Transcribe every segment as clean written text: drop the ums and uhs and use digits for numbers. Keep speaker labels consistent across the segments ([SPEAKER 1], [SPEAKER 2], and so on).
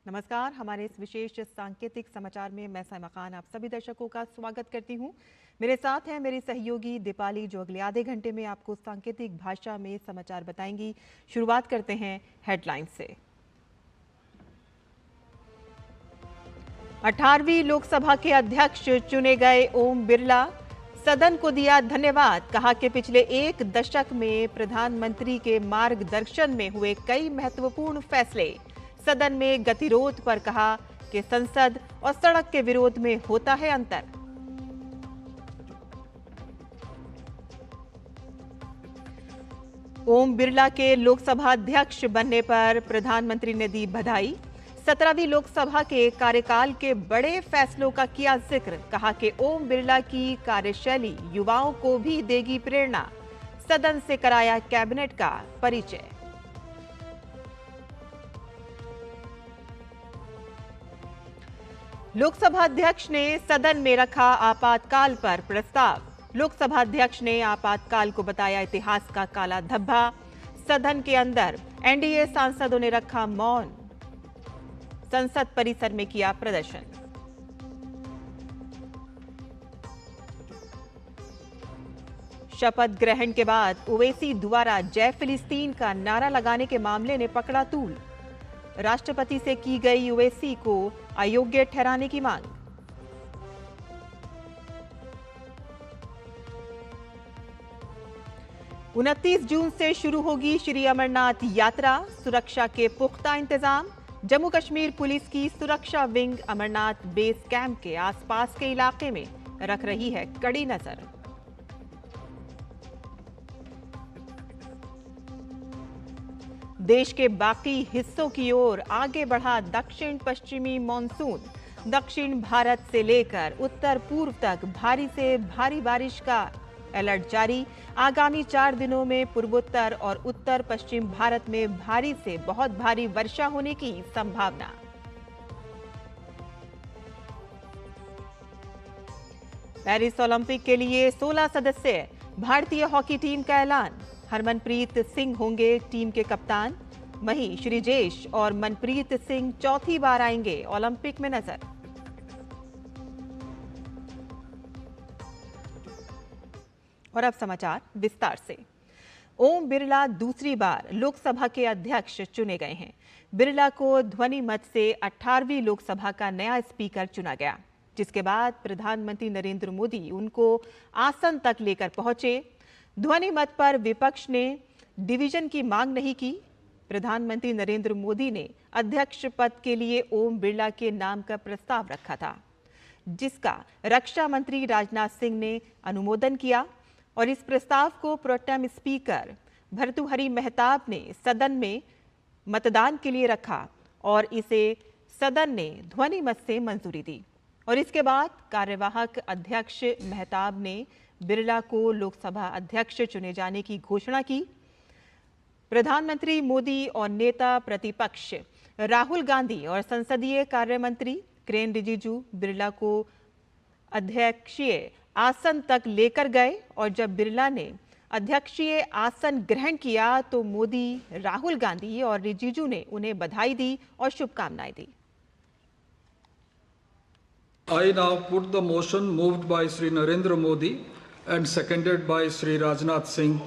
[SPEAKER 1] नमस्कार। हमारे इस विशेष सांकेतिक समाचार में मैं सैमा खान आप सभी दर्शकों का स्वागत करती हूं। मेरे साथ हैं मेरी सहयोगी दीपाली, जो अगले आधे घंटे में आपको सांकेतिक भाषा में समाचार बताएंगी। शुरुआत करते हैं हेडलाइन से। 18वीं लोकसभा के अध्यक्ष चुने गए ओम बिरला, सदन को दिया धन्यवाद। कहा कि पिछले एक दशक में प्रधानमंत्री के मार्गदर्शन में हुए कई महत्वपूर्ण फैसले। सदन में गतिरोध पर कहा कि संसद और सड़क के विरोध में होता है अंतर। ओम बिरला के लोकसभा अध्यक्ष बनने पर प्रधानमंत्री ने दी बधाई। 17वीं लोकसभा के कार्यकाल के बड़े फैसलों का किया जिक्र। कहा कि ओम बिरला की कार्यशैली युवाओं को भी देगी प्रेरणा। सदन से कराया कैबिनेट का परिचय। लोकसभा अध्यक्ष ने सदन में रखा आपातकाल पर प्रस्ताव। लोकसभा अध्यक्ष ने आपातकाल को बताया इतिहास का काला धब्बा। सदन के अंदर एनडीए सांसदों ने रखा मौन। संसद परिसर में किया प्रदर्शन। शपथ ग्रहण के बाद ओवैसी द्वारा जय फिलिस्तीन का नारा लगाने के मामले ने पकड़ा तूल। राष्ट्रपति से की गई ओवैसी को अयोग्य ठहराने की मांग। उनतीस जून से शुरू होगी श्री अमरनाथ यात्रा। सुरक्षा के पुख्ता इंतजाम। जम्मू कश्मीर पुलिस की सुरक्षा विंग अमरनाथ बेस कैंप के आसपास के इलाके में रख रही है कड़ी नजर। देश के बाकी हिस्सों की ओर आगे बढ़ा दक्षिण पश्चिमी मॉनसून। दक्षिण भारत से लेकर उत्तर पूर्व तक भारी से भारी बारिश का अलर्ट जारी। आगामी 4 दिनों में पूर्वोत्तर और उत्तर पश्चिम भारत में भारी से बहुत भारी वर्षा होने की संभावना। पेरिस ओलंपिक के लिए 16 सदस्य भारतीय हॉकी टीम का ऐलान। हरमनप्रीत सिंह होंगे टीम के कप्तान। वहीं श्रीजेश और मनप्रीत सिंह चौथी बार आएंगे ओलंपिक में नजर। और अब समाचार विस्तार से। ओम बिरला दूसरी बार लोकसभा के अध्यक्ष चुने गए हैं। बिरला को ध्वनि मत से 18वीं लोकसभा का नया स्पीकर चुना गया, जिसके बाद प्रधानमंत्री नरेंद्र मोदी उनको आसन तक लेकर पहुंचे। ध्वनि मत पर विपक्ष ने डिवीजन की मांग नहीं की। प्रधानमंत्री नरेंद्र मोदी ने अध्यक्ष पद के लिए ओम बिरला के नाम का प्रस्ताव रखा था, जिसका रक्षा मंत्री राजनाथ सिंह ने अनुमोदन किया और इस प्रस्ताव को प्रोटेम स्पीकर भर्तृहरि मेहताब ने सदन में मतदान के लिए रखा और इसे सदन ने ध्वनि मत से मंजूरी दी। और इसके बाद कार्यवाहक अध्यक्ष मेहताब ने बिरला को लोकसभा अध्यक्ष चुने जाने की घोषणा की। प्रधानमंत्री मोदी और नेता प्रतिपक्ष राहुल गांधी और संसदीय कार्य मंत्री किरेन रिजिजू बिरला को अध्यक्षीय आसन तक लेकर गए और जब बिरला ने अध्यक्षीय आसन ग्रहण किया तो मोदी, राहुल गांधी और रिजिजू ने उन्हें बधाई दी और शुभकामनाएं दी।
[SPEAKER 2] I now put the motion moved by Sri Narendra Modi and seconded by Sri Rajnath Singh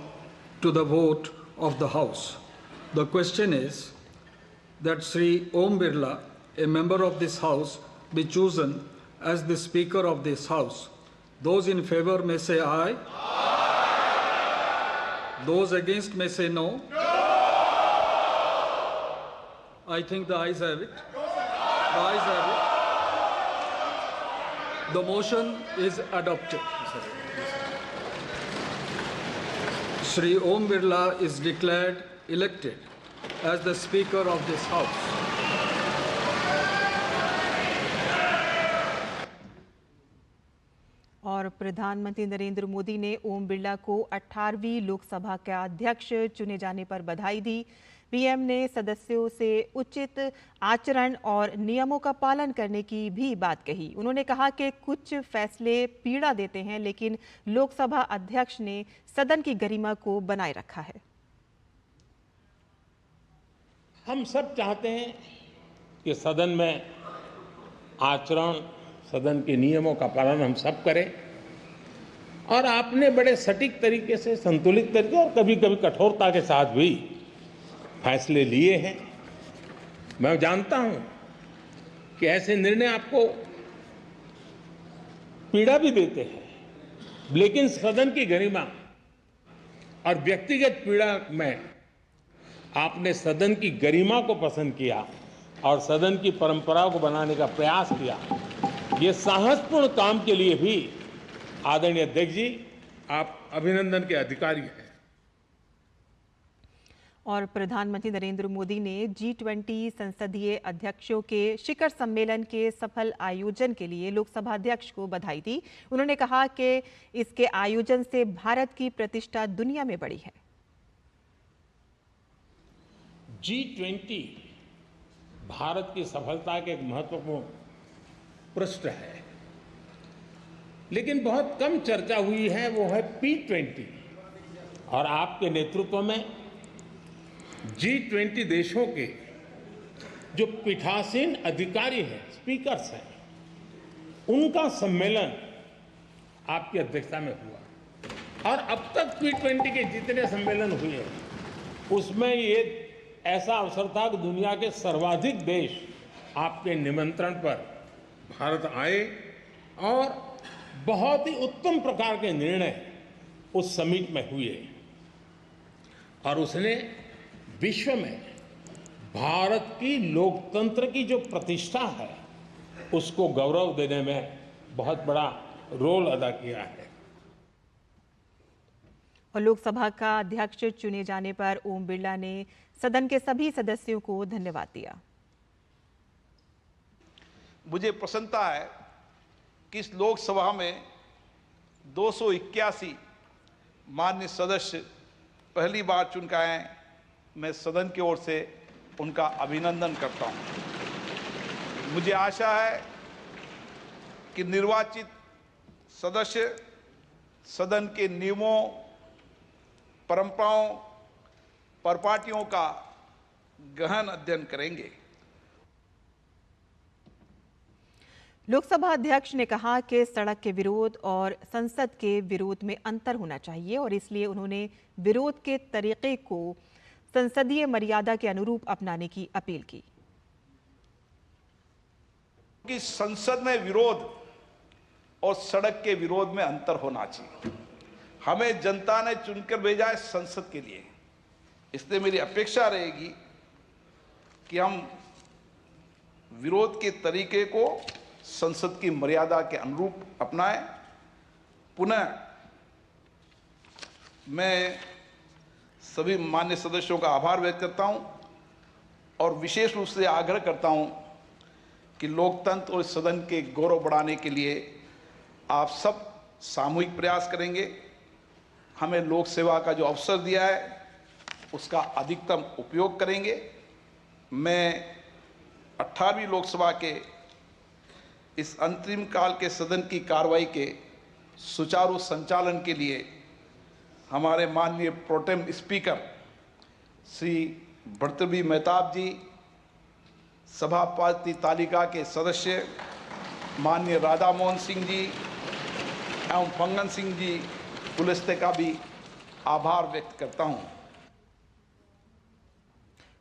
[SPEAKER 2] to the vote of the House. The question is that Sri Om Birla, a member of this House, be chosen as the Speaker of this House. Those in favor may say aye. Aye. Those against may say no. No. I think the ayes have it. The ayes have it. The motion is adopted. Sri Om Birla is declared elected as the Speaker of this House.
[SPEAKER 1] और प्रधानमंत्री नरेंद्र मोदी ने ओम बिरला को 18वीं लोकसभा का अध्यक्ष चुने जाने पर बधाई दी। पीएम ने सदस्यों से उचित आचरण और नियमों का पालन करने की भी बात कही। उन्होंने कहा कि कुछ फैसले पीड़ा देते हैं, लेकिन लोकसभा अध्यक्ष ने सदन की गरिमा को बनाए रखा है।
[SPEAKER 3] हम सब चाहते हैं कि सदन में आचरण, सदन के नियमों का पालन हम सब करें। और आपने बड़े सटीक तरीके से, संतुलित तरीके और कभी कभी कठोरता के साथ भी फैसले लिए हैं। मैं जानता हूं कि ऐसे निर्णय आपको पीड़ा भी देते हैं, लेकिन सदन की गरिमा और व्यक्तिगत पीड़ा में आपने सदन की गरिमा को पसंद किया और सदन की परंपरा को बनाने का प्रयास किया। ये साहसपूर्ण काम के लिए भी आदरणीय अध्यक्ष जी, आप अभिनंदन के अधिकारी हैं।
[SPEAKER 1] और प्रधानमंत्री नरेंद्र मोदी ने G20 संसदीय अध्यक्षों के शिखर सम्मेलन के सफल आयोजन के लिए लोकसभा अध्यक्ष को बधाई दी। उन्होंने कहा कि इसके आयोजन से भारत की प्रतिष्ठा दुनिया में बढ़ी है।
[SPEAKER 3] G20 भारत की सफलता के एक महत्वपूर्ण पृष्ठ है, लेकिन बहुत कम चर्चा हुई है, वो है P20। और आपके नेतृत्व में G20 देशों के जो पीठासीन अधिकारी हैं, स्पीकर्स हैं, उनका सम्मेलन आपकी अध्यक्षता में हुआ। और अब तक P20 के जितने सम्मेलन हुए उसमें ये ऐसा अवसर था कि दुनिया के सर्वाधिक देश आपके निमंत्रण पर भारत आए और बहुत ही उत्तम प्रकार के निर्णय उस समिट में हुए और उसने विश्व में भारत की लोकतंत्र की जो प्रतिष्ठा है उसको गौरव देने में बहुत बड़ा रोल अदा किया है।
[SPEAKER 1] और लोकसभा का अध्यक्ष चुने जाने पर ओम बिरला ने सदन के सभी सदस्यों को धन्यवाद दिया।
[SPEAKER 4] मुझे प्रसन्नता है कि इस लोकसभा में 281 माननीय सदस्य पहली बार चुन के आए हैं। मैं सदन की ओर से उनका अभिनंदन करता हूं। मुझे आशा है कि निर्वाचित सदस्य सदन के नियमों, परंपराओं, परिपाटियों का गहन अध्ययन करेंगे।
[SPEAKER 1] लोकसभा अध्यक्ष ने कहा कि सड़क के विरोध और संसद के विरोध में अंतर होना चाहिए और इसलिए उन्होंने विरोध के तरीके को संसदीय मर्यादा के अनुरूप अपनाने की अपील की।
[SPEAKER 4] कि संसद में विरोध और सड़क के विरोध में अंतर होना चाहिए। हमें जनता ने चुनकर भेजा है संसद के लिए, इसलिए मेरी अपेक्षा रहेगी कि हम विरोध के तरीके को संसद की मर्यादा के अनुरूप अपनाएं। पुनः मैं सभी मान्य सदस्यों का आभार व्यक्त करता हूं और विशेष रूप से आग्रह करता हूं कि लोकतंत्र और सदन के गौरव बढ़ाने के लिए आप सब सामूहिक प्रयास करेंगे। हमें लोक सेवा का जो अवसर दिया है उसका अधिकतम उपयोग करेंगे। मैं 18वीं लोकसभा के इस अंतरिम काल के सदन की कार्रवाई के सुचारू संचालन के लिए हमारे माननीय प्रोटेम स्पीकर श्री भर्तृहरि मेहताब जी, सभापति तालिका के सदस्य माननीय राधा मोहन सिंह जी एवं फंगन सिंह जी पुलिस्ते का भी आभार व्यक्त करता हूं।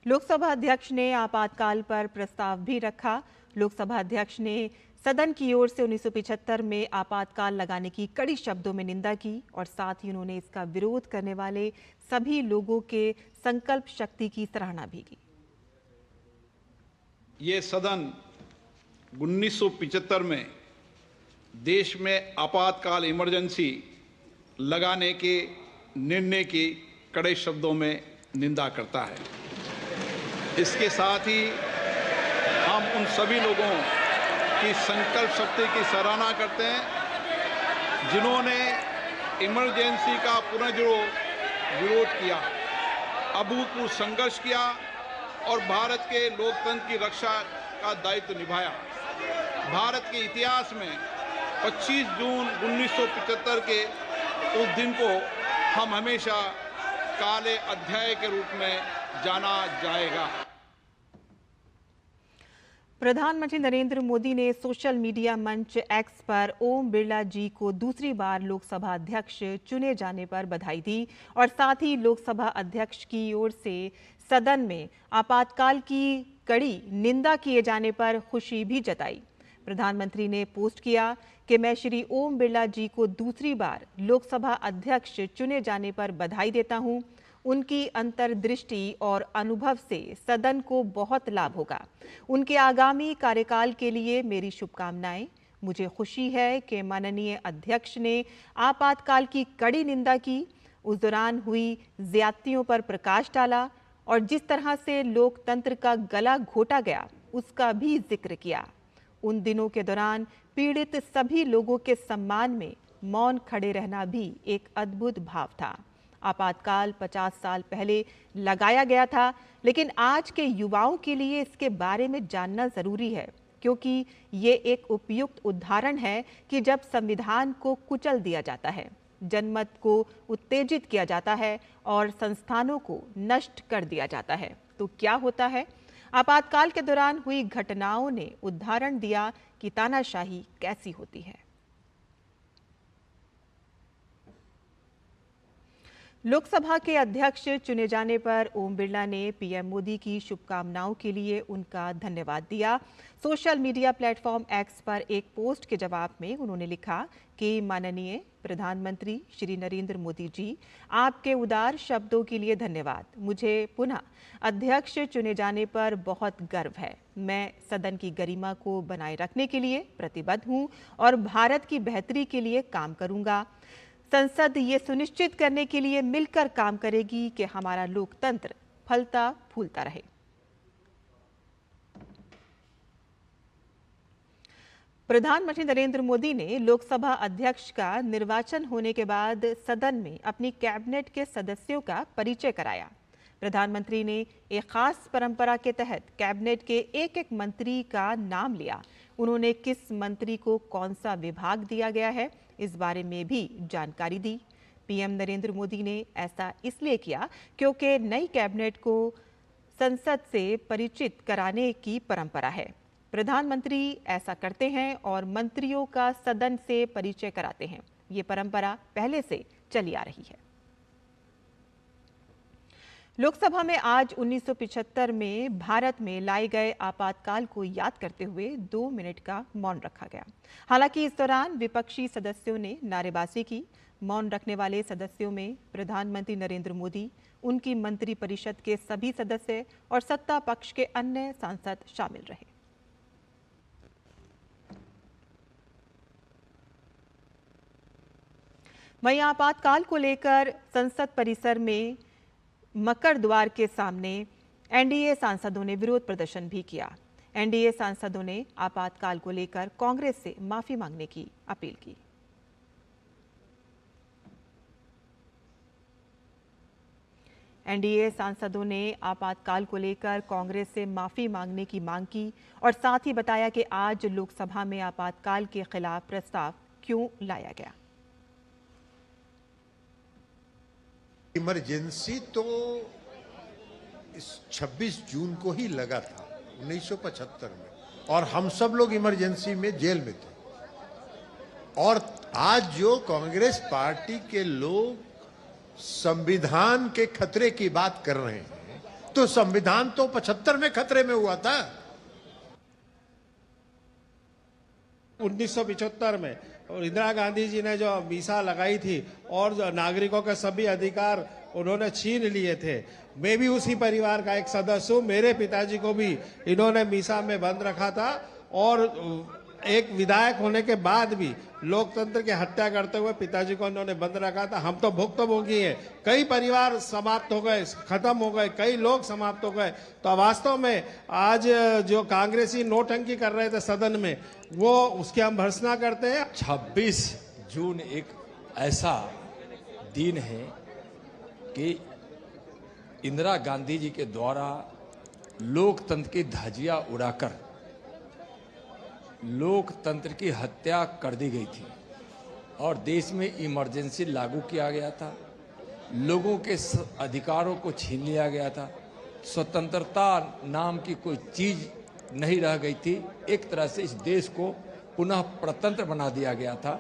[SPEAKER 1] लोकसभा अध्यक्ष ने आपातकाल पर प्रस्ताव भी रखा। लोकसभा अध्यक्ष ने सदन की ओर से 1975 में आपातकाल लगाने की कड़ी शब्दों में निंदा की और साथ ही उन्होंने इसका विरोध करने वाले सभी लोगों के संकल्प शक्ति की सराहना भी की।
[SPEAKER 4] ये सदन 1975 में देश में आपातकाल इमरजेंसी लगाने के निर्णय की कड़े शब्दों में निंदा करता है। इसके साथ ही हम उन सभी लोगों की संकल्प शक्ति की सराहना करते हैं जिन्होंने इमरजेंसी का पुनर्जोर विरोध किया, अभूतपूर्व संघर्ष किया और भारत के लोकतंत्र की रक्षा का दायित्व निभाया। भारत के इतिहास में 25 जून 1975 के उस दिन को हम हमेशा काले अध्याय के रूप में जाना जाएगा।
[SPEAKER 1] प्रधानमंत्री नरेंद्र मोदी ने सोशल मीडिया मंच एक्स पर ओम बिरला जी को दूसरी बार लोकसभा अध्यक्ष चुने जाने पर बधाई दी और साथ ही लोकसभा अध्यक्ष की ओर से सदन में आपातकाल की कड़ी निंदा किए जाने पर खुशी भी जताई। प्रधानमंत्री ने पोस्ट किया कि मैं श्री ओम बिरला जी को दूसरी बार लोकसभा अध्यक्ष चुने जाने पर बधाई देता हूं। उनकी अंतर्दृष्टि और अनुभव से सदन को बहुत लाभ होगा। उनके आगामी कार्यकाल के लिए मेरी शुभकामनाएं। मुझे खुशी है कि माननीय अध्यक्ष ने आपातकाल की कड़ी निंदा की, उस दौरान हुई ज्यादतियों पर प्रकाश डाला और जिस तरह से लोकतंत्र का गला घोटा गया उसका भी जिक्र किया। उन दिनों के दौरान पीड़ित सभी लोगों के सम्मान में मौन खड़े रहना भी एक अद्भुत भाव था। आपातकाल 50 साल पहले लगाया गया था, लेकिन आज के युवाओं के लिए इसके बारे में जानना जरूरी है, क्योंकि ये एक उपयुक्त उदाहरण है कि जब संविधान को कुचल दिया जाता है, जनमत को उत्तेजित किया जाता है और संस्थानों को नष्ट कर दिया जाता है, तो क्या होता है। आपातकाल के दौरान हुई घटनाओं ने उदाहरण दिया कि तानाशाही कैसी होती है। लोकसभा के अध्यक्ष चुने जाने पर ओम बिरला ने पीएम मोदी की शुभकामनाओं के लिए उनका धन्यवाद दिया। सोशल मीडिया प्लेटफॉर्म एक्स पर एक पोस्ट के जवाब में उन्होंने लिखा कि माननीय प्रधानमंत्री श्री नरेंद्र मोदी जी, आपके उदार शब्दों के लिए धन्यवाद। मुझे पुनः अध्यक्ष चुने जाने पर बहुत गर्व है। मैं सदन की गरिमा को बनाए रखने के लिए प्रतिबद्ध हूं और भारत की बेहतरी के लिए काम करूंगा। संसद ये सुनिश्चित करने के लिए मिलकर काम करेगी कि हमारा लोकतंत्र फलता फूलता रहे। प्रधानमंत्री नरेंद्र मोदी ने लोकसभा अध्यक्ष का निर्वाचन होने के बाद सदन में अपनी कैबिनेट के सदस्यों का परिचय कराया। प्रधानमंत्री ने एक खास परंपरा के तहत कैबिनेट के एक एक मंत्री का नाम लिया। उन्होंने किस मंत्री को कौन सा विभाग दिया गया है, इस बारे में भी जानकारी दी। पीएम नरेंद्र मोदी ने ऐसा इसलिए किया क्योंकि नई कैबिनेट को संसद से परिचित कराने की परंपरा है। प्रधानमंत्री ऐसा करते हैं और मंत्रियों का सदन से परिचय कराते हैं। ये परंपरा पहले से चली आ रही है। लोकसभा में आज 1975 में भारत में लाए गए आपातकाल को याद करते हुए 2 मिनट का मौन रखा गया। हालांकि इस दौरान विपक्षी सदस्यों ने नारेबाजी की। मौन रखने वाले सदस्यों में प्रधानमंत्री नरेंद्र मोदी, उनकी मंत्रिपरिषद के सभी सदस्य और सत्ता पक्ष के अन्य सांसद शामिल रहे। वहीं आपातकाल को लेकर संसद परिसर में मकर द्वार के सामने एनडीए सांसदों ने विरोध प्रदर्शन भी किया। एनडीए सांसदों ने आपातकाल को लेकर कांग्रेस से माफी मांगने की अपील की। एनडीए सांसदों ने आपातकाल को लेकर कांग्रेस से माफी मांगने की मांग की और साथ ही बताया कि आज लोकसभा में आपातकाल के खिलाफ प्रस्ताव क्यों लाया गया।
[SPEAKER 5] इमरजेंसी तो इस 26 जून को ही लगा था 1975 में, और हम सब लोग इमरजेंसी में जेल में थे। और आज जो कांग्रेस पार्टी के लोग संविधान के खतरे की बात कर रहे हैं, तो संविधान तो 75 में खतरे में हुआ था।
[SPEAKER 6] 1975 में और इंदिरा गांधी जी ने जो मीसा लगाई थी और जो नागरिकों के सभी अधिकार उन्होंने छीन लिए थे, मैं भी उसी परिवार का एक सदस्य हूँ। मेरे पिताजी को भी इन्होंने मीसा में बंद रखा था और एक विधायक होने के बाद भी लोकतंत्र की हत्या करते हुए पिताजी को इन्होंने बंद रखा था। हम तो भुक्तभोगी हैं। कई परिवार समाप्त हो गए, खत्म हो गए, कई लोग समाप्त हो गए। तो वास्तव में आज जो कांग्रेसी नोटंकी कर रहे थे सदन में, वो उसकी हम भर्त्सना करते हैं।
[SPEAKER 7] 26 जून एक ऐसा दिन है कि इंदिरा गांधी जी के द्वारा लोकतंत्र की धज्जियां उड़ाकर लोकतंत्र की हत्या कर दी गई थी और देश में इमरजेंसी लागू किया गया था। लोगों के अधिकारों को छीन लिया गया था। स्वतंत्रता नाम की कोई चीज नहीं रह गई थी। एक तरह से इस देश को पुनः प्रतंत्र बना दिया गया था।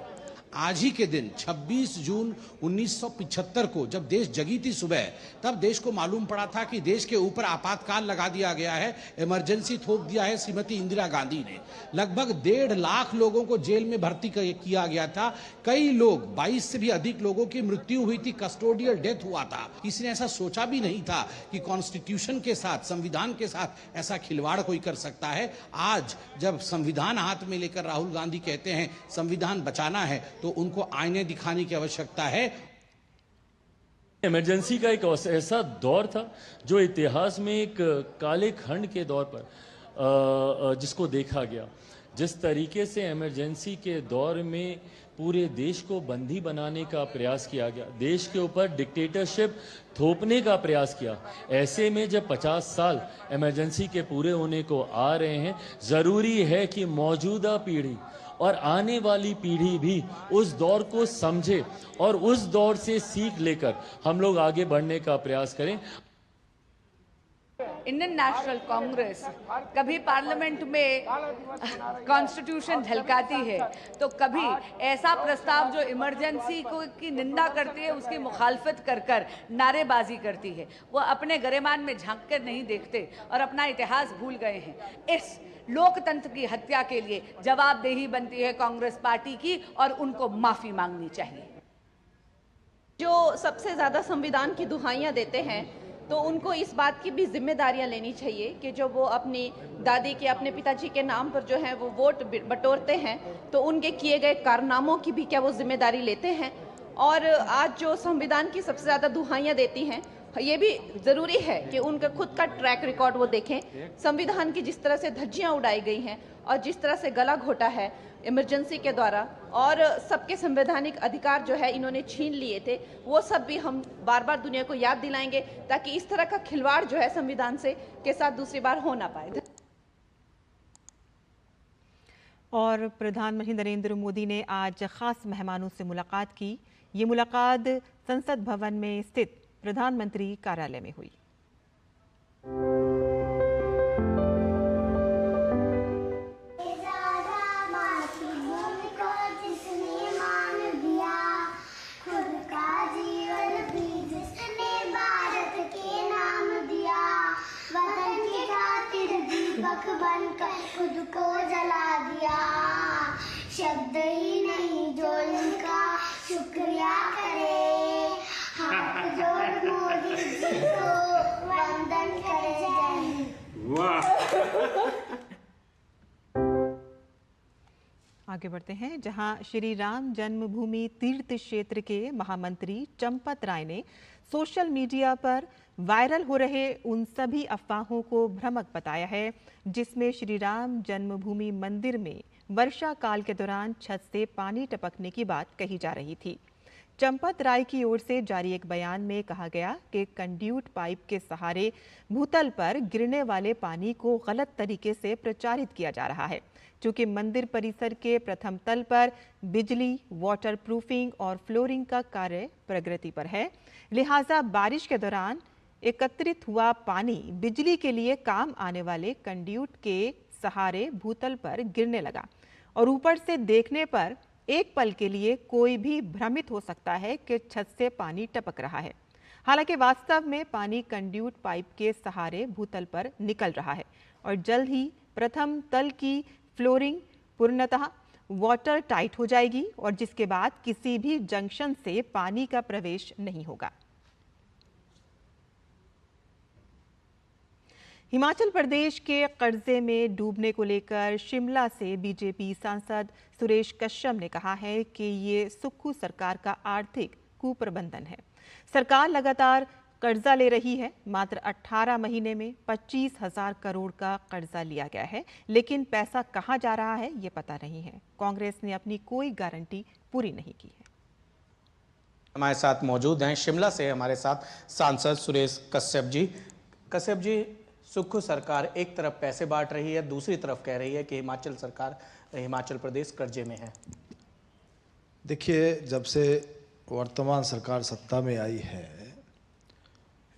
[SPEAKER 8] आज ही के दिन 26 जून 1975 को जब देश जगी थी सुबह, तब देश को मालूम पड़ा था कि देश के ऊपर आपातकाल लगा दिया गया है, इमरजेंसी थोप दिया है श्रीमती इंदिरा गांधी ने। लगभग 1.5 लाख लोगों को जेल में भर्ती किया गया था। कई लोग 22 से भी अधिक लोगों की मृत्यु हुई थी, कस्टोडियल डेथ हुआ था। किसी ने ऐसा सोचा भी नहीं था कि कॉन्स्टिट्यूशन के साथ, संविधान के साथ ऐसा खिलवाड़ कोई कर सकता है। आज जब संविधान हाथ में लेकर राहुल गांधी कहते हैं संविधान बचाना है, तो उनको आईने दिखाने की आवश्यकता है।
[SPEAKER 9] इमरजेंसी का एक ऐसा दौर था जो इतिहास में एक काले खंड के दौर पर जिसको देखा गया। जिस तरीके से इमरजेंसी के दौर में पूरे देश को बंदी बनाने का प्रयास किया गया, देश के ऊपर डिक्टेटरशिप थोपने का प्रयास किया, ऐसे में जब 50 साल इमरजेंसी के पूरे होने को आ रहे हैं, ज़रूरी है कि मौजूदा पीढ़ी और आने वाली पीढ़ी भी उस दौर को समझे और उस दौर से सीख लेकर हम लोग आगे बढ़ने का प्रयास करें।
[SPEAKER 10] इंडियन नेशनल कांग्रेस कभी पार्लियामेंट में कॉन्स्टिट्यूशन झलकाती है, तो कभी ऐसा प्रस्ताव जो इमरजेंसी को की निंदा करती है उसकी मुखालफत कर कर नारेबाजी करती है। वो अपने गरिमान में झांक कर नहीं देखते और अपना इतिहास भूल गए हैं। इस लोकतंत्र की हत्या के लिए जवाबदेही बनती है कांग्रेस पार्टी की और उनको माफी मांगनी चाहिए।
[SPEAKER 11] जो सबसे ज्यादा संविधान की दुहाइयां देते हैं, तो उनको इस बात की भी जिम्मेदारियां लेनी चाहिए कि जो वो अपनी दादी के, अपने पिताजी के नाम पर जो है वो वोट बटोरते हैं, तो उनके किए गए कारनामों की भी क्या वो जिम्मेदारी लेते हैं। और आज जो संविधान की सबसे ज़्यादा दुहाइयां देती हैं, ये भी ज़रूरी है कि उनका खुद का ट्रैक रिकॉर्ड वो देखें। संविधान की जिस तरह से धज्जियां उड़ाई गई हैं और जिस तरह से गला घोटा है इमरजेंसी के द्वारा, और सबके संवैधानिक अधिकार जो है इन्होंने छीन लिए थे, वो सब भी हम बार बार दुनिया को याद दिलाएंगे ताकि इस तरह का खिलवाड़ जो है संविधान से के साथ दूसरी बार हो ना पाए।
[SPEAKER 1] और प्रधानमंत्री नरेंद्र मोदी ने आज खास मेहमानों से मुलाकात की। ये मुलाकात संसद भवन में स्थित प्रधानमंत्री कार्यालय में हुई।
[SPEAKER 12] बनकर खुद को जला दिया, शब्द ही नहीं जो इनका शुक्रिया करे, हाथ जोड़ मोदी जी को वंदन करे।
[SPEAKER 1] आगे बढ़ते हैं, जहां श्री राम जन्मभूमि तीर्थ क्षेत्र के महामंत्री चंपत राय ने सोशल मीडिया पर वायरल हो रहे उन सभी अफवाहों को भ्रामक बताया है जिसमें श्री राम जन्मभूमि मंदिर में वर्षा काल के दौरान छत से पानी टपकने की बात कही जा रही थी। चंपत राय की ओर से जारी एक बयान में कहा गया कि कंड्यूट पाइप के सहारे भूतल पर गिरने वाले पानी को गलत तरीके से प्रचारित किया जा रहा है। चूंकि मंदिर परिसर के प्रथम तल पर बिजली, वाटर प्रूफिंग और फ्लोरिंग का कार्य प्रगति पर है, लिहाजा बारिश के दौरान एकत्रित हुआ पानी बिजली के लिए काम आने वाले कंड्यूट के सहारे भूतल पर गिरने लगा और ऊपर से देखने पर एक पल के लिए कोई भी भ्रमित हो सकता है कि छत से पानी टपक रहा है। हालांकि वास्तव में पानी कंड्यूट पाइप के सहारे भूतल पर निकल रहा है और जल्द ही प्रथम तल की फ्लोरिंग पूर्णतः वाटर टाइट हो जाएगी और जिसके बाद किसी भी जंक्शन से पानी का प्रवेश नहीं होगा। हिमाचल प्रदेश के कर्जे में डूबने को लेकर शिमला से बीजेपी सांसद सुरेश कश्यप ने कहा है कि ये सुक्खू सरकार का आर्थिक कुप्रबंधन है। सरकार लगातार कर्जा ले रही है। मात्र 18 महीने में 25,000 करोड़ का कर्जा लिया गया है, लेकिन पैसा कहां जा रहा है ये पता नहीं है। कांग्रेस ने अपनी कोई गारंटी पूरी नहीं की है।
[SPEAKER 13] हमारे साथ मौजूद हैं शिमला से हमारे साथ सांसद सुरेश कश्यप जी। कश्यप जी, सुक्खू सरकार एक तरफ पैसे बांट रही है, दूसरी तरफ कह रही है कि हिमाचल प्रदेश कर्जे में है।
[SPEAKER 14] देखिए, जब से वर्तमान सरकार सत्ता में आई है,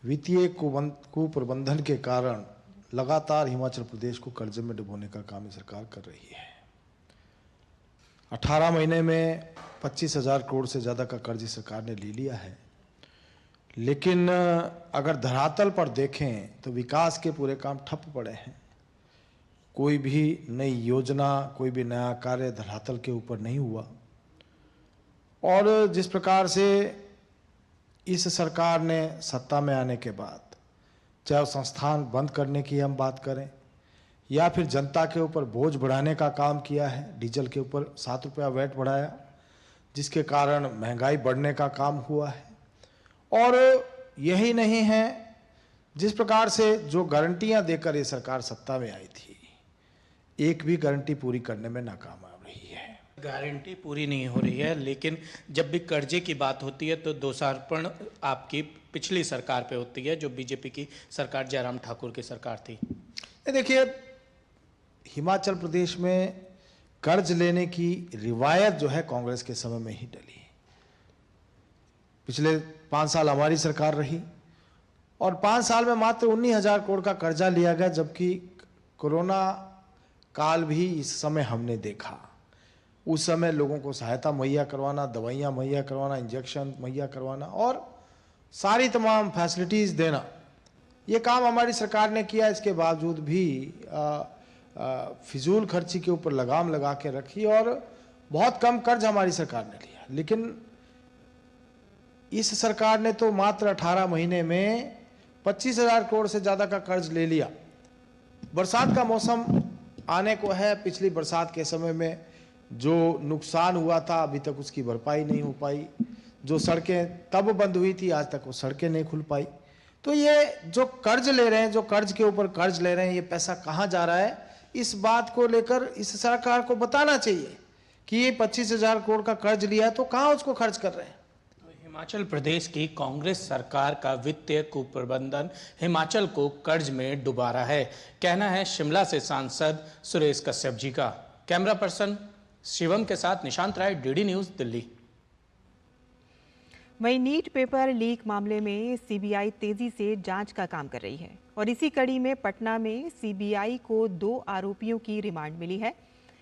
[SPEAKER 14] वित्तीय कुप्रबंधन के कारण लगातार हिमाचल प्रदेश को कर्जे में डुबोने का काम ये सरकार कर रही है। 18 महीने में 25,000 करोड़ से ज़्यादा का कर्ज सरकार ने ले लिया है, लेकिन अगर धरातल पर देखें तो विकास के पूरे काम ठप पड़े हैं। कोई भी नई योजना, कोई भी नया कार्य धरातल के ऊपर नहीं हुआ। और जिस प्रकार से इस सरकार ने सत्ता में आने के बाद, चाहे संस्थान बंद करने की हम बात करें या फिर जनता के ऊपर बोझ बढ़ाने का काम किया है, डीजल के ऊपर 7 रुपया वैट बढ़ाया, जिसके कारण महंगाई बढ़ने का काम हुआ है। और यही नहीं है, जिस प्रकार से जो गारंटियां देकर ये सरकार सत्ता में आई थी, एक भी गारंटी पूरी करने में नाकाम आ रही है।
[SPEAKER 13] गारंटी पूरी नहीं हो रही है, लेकिन जब भी कर्जे की बात होती है तो दोषारोपण आपकी पिछली सरकार पे होती है, जो बीजेपी की सरकार, जयराम ठाकुर की सरकार थी।
[SPEAKER 14] देखिए, हिमाचल प्रदेश में कर्ज लेने की रिवायत जो है कांग्रेस के समय में ही डली। पिछले 5 साल हमारी सरकार रही और 5 साल में मात्र 19,000 करोड़ का कर्जा लिया गया, जबकि कोरोना काल भी इस समय हमने देखा। उस समय लोगों को सहायता मुहैया करवाना, दवाइयाँ मुहैया करवाना, इंजेक्शन मुहैया करवाना और सारी तमाम फैसिलिटीज़ देना, ये काम हमारी सरकार ने किया। इसके बावजूद भी फिजूल खर्ची के ऊपर लगाम लगा के रखी और बहुत कम कर्ज हमारी सरकार ने लिया। लेकिन इस सरकार ने तो मात्र 18 महीने में 25,000 करोड़ से ज़्यादा का कर्ज ले लिया। बरसात का मौसम आने को है, पिछली बरसात के समय में जो नुकसान हुआ था अभी तक उसकी भरपाई नहीं हो पाई। जो सड़कें तब बंद हुई थी, आज तक वो सड़कें नहीं खुल पाई। तो ये जो कर्ज ले रहे हैं, जो कर्ज के ऊपर कर्ज ले रहे हैं, ये पैसा कहाँ जा रहा है, इस बात को लेकर इस सरकार को बताना चाहिए कि ये 25,000 करोड़ का कर्ज लिया है तो कहाँ उसको खर्च कर रहे हैं।
[SPEAKER 13] हिमाचल प्रदेश की कांग्रेस सरकार का वित्तीय कुप्रबंधन हिमाचल को कर्ज में डुबा रहा है, कहना है शिमला से सांसद सुरेश कश्यप जी का। कैमरा पर्सन शिवम के साथ निशांत राय, डीडी न्यूज, दिल्ली।
[SPEAKER 1] वहीं नीट पेपर लीक मामले में सीबीआई तेजी से जांच का काम कर रही है और इसी कड़ी में पटना में सीबीआई को 2 आरोपियों की रिमांड मिली है।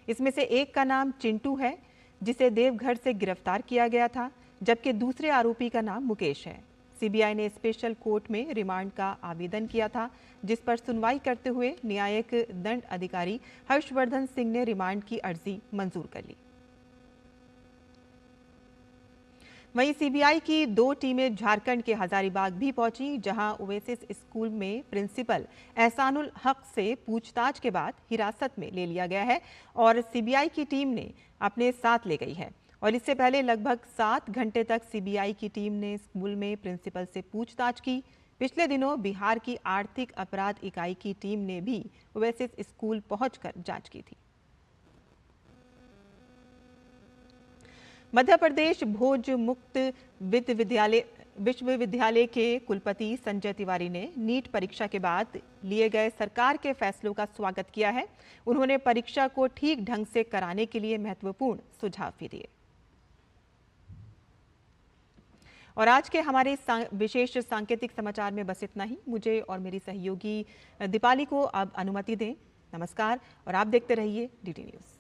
[SPEAKER 1] इसमें से एक का नाम चिंटू है, जिसे देवघर से गिरफ्तार किया गया था, जबकि दूसरे आरोपी का नाम मुकेश है। सीबीआई ने स्पेशल कोर्ट में रिमांड का आवेदन किया था, जिस पर सुनवाई करते हुए न्यायिक दंड अधिकारी हर्षवर्धन सिंह ने रिमांड की अर्जी मंजूर कर ली। वहीं सीबीआई की 2 टीमें झारखंड के हजारीबाग भी पहुंची, जहां ओएसिस स्कूल में प्रिंसिपल एहसानुल हक से पूछताछ के बाद हिरासत में ले लिया गया है और सीबीआई की टीम ने अपने साथ ले गई है। और इससे पहले लगभग 7 घंटे तक सीबीआई की टीम ने स्कूल में प्रिंसिपल से पूछताछ की। पिछले दिनों बिहार की आर्थिक अपराध इकाई की टीम ने भी ओएसिस स्कूल पहुंचकर जांच की थी। मध्य प्रदेश भोज मुक्त विश्वविद्यालय के कुलपति संजय तिवारी ने नीट परीक्षा के बाद लिए गए सरकार के फैसलों का स्वागत किया है। उन्होंने परीक्षा को ठीक ढंग से कराने के लिए महत्वपूर्ण सुझाव भी दिए। और आज के हमारे विशेष सांकेतिक समाचार में बस इतना ही। मुझे और मेरी सहयोगी दीपाली को अब अनुमति दें। नमस्कार और आप देखते रहिए डीडी न्यूज।